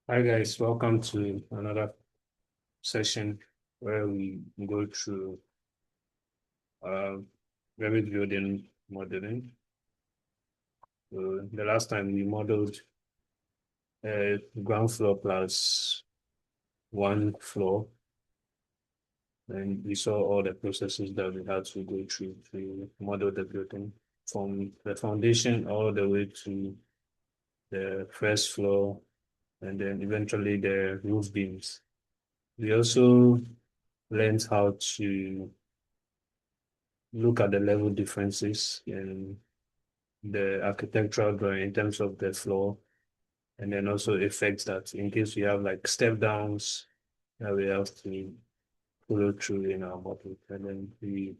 Hi guys, welcome to another session where we go through uh, Revit building modeling. So the last time we modeled ground floor plus one floor, and we saw all the processes that we had to go through to model the building from the foundation all the way to the first floor and then eventually the roof beams. We also learned how to look at the level differences in the architectural drawing in terms of the floor, and then also effects that in case we have like step downs that we have to follow through in our model. And then we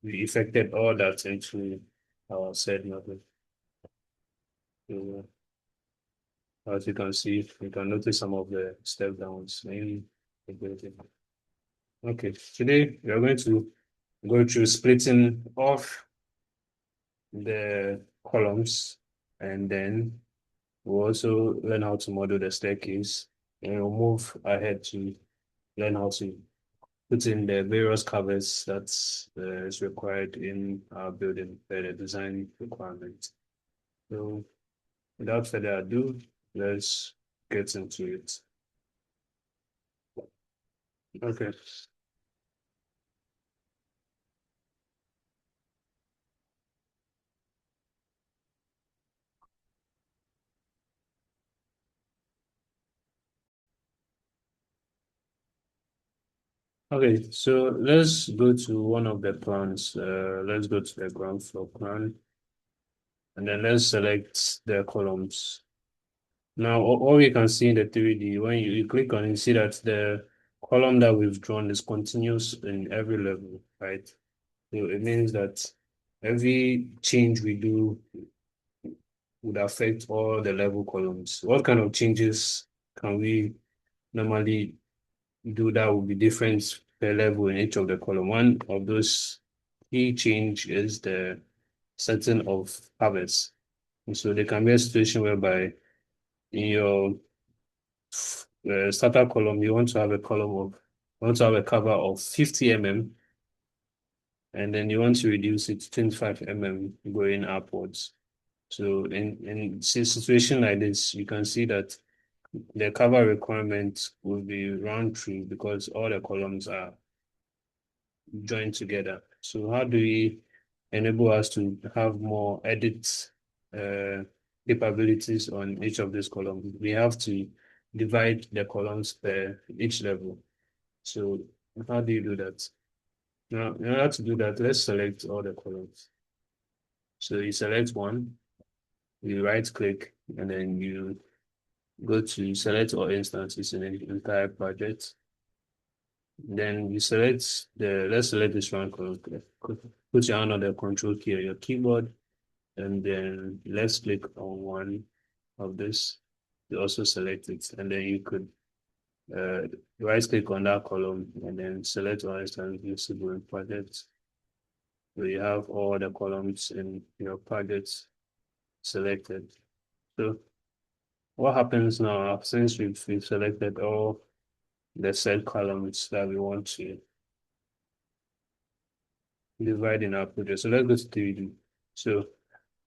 effected all that into our said model. So as you can see, you can notice some of the step downs in the building. Okay, today we are going to go through splitting off the columns, and then we'll also learn how to model the staircase, and we'll move ahead to learn how to put in the various covers that is required in our building, the design requirements. So without further ado, let's get into it. Okay. Okay, so let's go to one of the plans. Let's go to the ground floor plan, and then let's select the columns. Now, all you can see in the 3D, when you click on it, you see that the column that we've drawn is continuous in every level, right? So it means that every change we do would affect all the level columns. What kind of changes can we normally do that would be different per level in each of the column? One of those key change is the setting of covers. And so there can be a situation whereby in your starter column, you want to have a column of, you want to have a cover of 50 mm, and then you want to reduce it to 25 mm going upwards. So in a situation like this, you can see that the cover requirement will be round true because all the columns are joined together. So how do we enable us to have more edit uh, capabilities on each of these columns? We have to divide the columns per each level. So how do you do that? Now, in order to do that, let's select all the columns. So you select one, you right click, and then you go to select all instances in the entire project. Then you select let's select this one column. Put your hand on the control key on your keyboard, and then let's click on one of this. You also select it, and then you could uh, right click on that column and then select all instances visible in project. So you have all the columns in your project selected. So what happens now, since we've selected all the set columns that we want to divide in our project. So let's go to 3D. So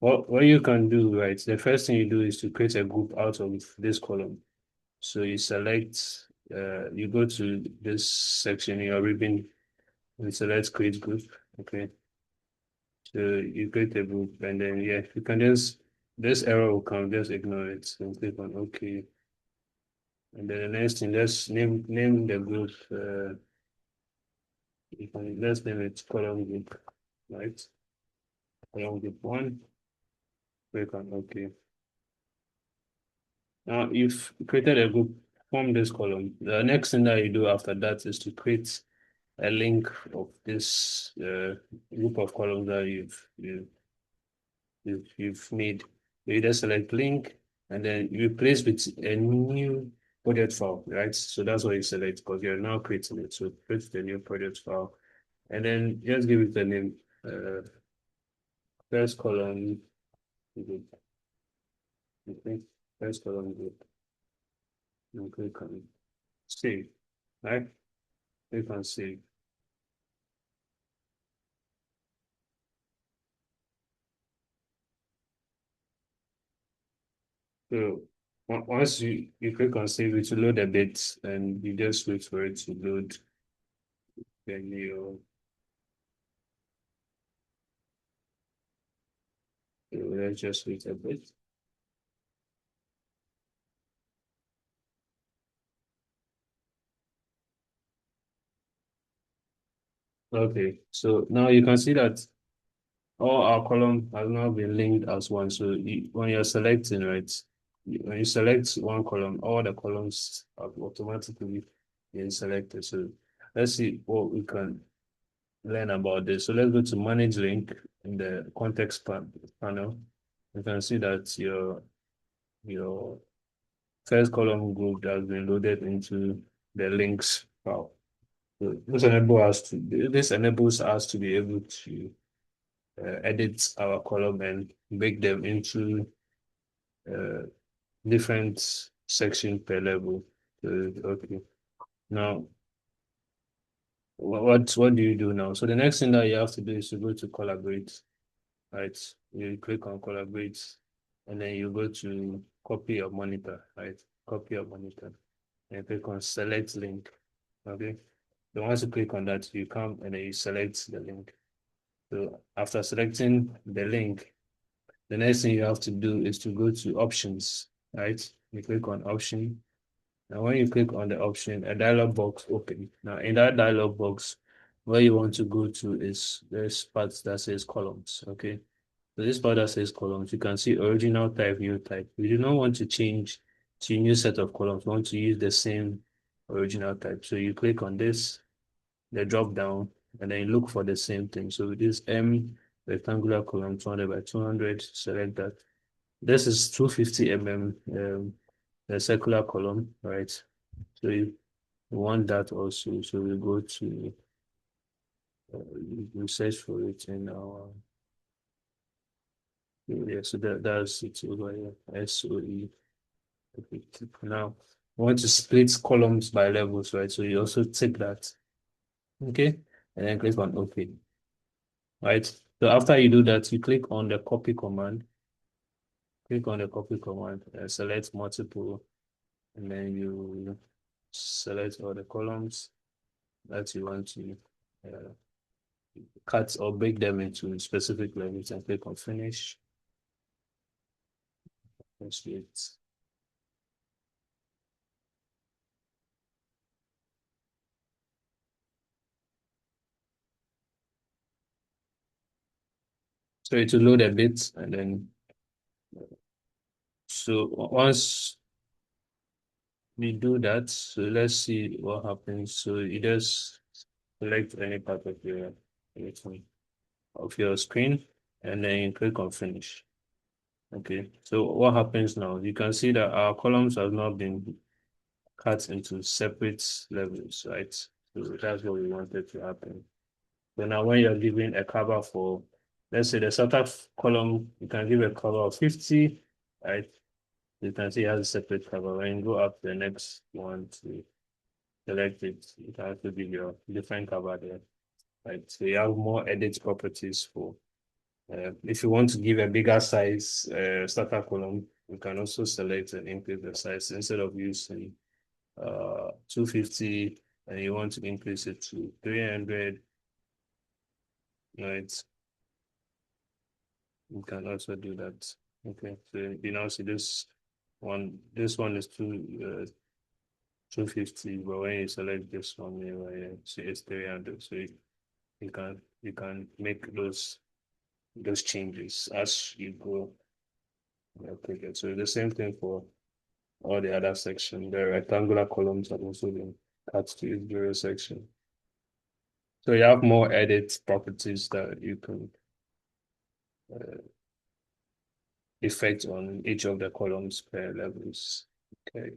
what you can do, right? The first thing you do is to create a group out of this column. So you select, you go to this section in your ribbon and select create group. Okay. So you create a group, and then yeah, you can just, this error will come, just ignore it and click on OK. And then the next thing, let's name the group. Let's name it column group, right? Column group one. Click on OK. Now you've created a group from this column. The next thing that you do after that is to create a link of this group of columns that you've made. You just select link and then you replace with a new project file, right? So that's what you select because you're now creating it. So create the new project file and then just give it a name. First column group. Okay. First column group. and click on save, right? Click on save. So once you click on save, it will load a bit and you just wait for it to load. Then let's just wait a bit. Okay, so now you can see that all our column has now been linked as one. So when you're selecting, right, when you select one column, all the columns are automatically being selected. So let's see what we can learn about this. So let's go to manage link in the panel. You can see that your first column group has been loaded into the links file. So this enables us to be able to edit our column and break them into uh, different sections per level. So, okay. Now, what do you do now? So the next thing that you have to do is to go to collaborate, right? You click on collaborate, and then you go to copy your monitor, right? Copy your monitor, and click on select link. Okay. So once you click on that, you come and then you select the link. So after selecting the link, the next thing you have to do is to go to options, right? You click on option. Now, when you click on the option, a dialog box open. Now, in that dialog box, where you want to go to is this part that says columns, okay? So this part that says columns, you can see original type, new type. We do not want to change to a new set of columns. We want to use the same original type. So you click on this, the drop down, and then you look for the same thing. So with this M rectangular column 200 by 200, select that. This is 250 mm, the circular column, right? So you want that also. So we go to we search for it in our yeah. So that's it over here. SOE. Okay. Now we want to split columns by levels, right? So you also take that, okay, and then click on OK, right? So after you do that, you click on the copy command. Click on the copy command and select multiple, and then you select all the columns that you want to uh, cut or break them into specific levels and click on finish. That's it. So it will load a bit and then so once we do that, so let's see what happens. So you just select any part of your screen and then you click on finish. Okay, so what happens now? You can see that our columns have now been cut into separate levels, right? So that's what we wanted to happen. So now when you're giving a cover for, let's say the startup column, you can give a cover of 50, right? You can see it has a separate cover. When you go up to the next one to select it, it has to be your different cover there, right? So you have more edit properties for, if you want to give a bigger size starter column, you can also select and increase the size instead of using 250 and you want to increase it to 300, right? You can also do that. Okay, so you now see this one is 250, but when you select this one, see it's 300. So you can make those changes as you go. Okay, so the same thing for all the other section. The rectangular columns have also been cut to its various section. So you have more edit properties that you can uh, effect on each of the columns per levels. Okay.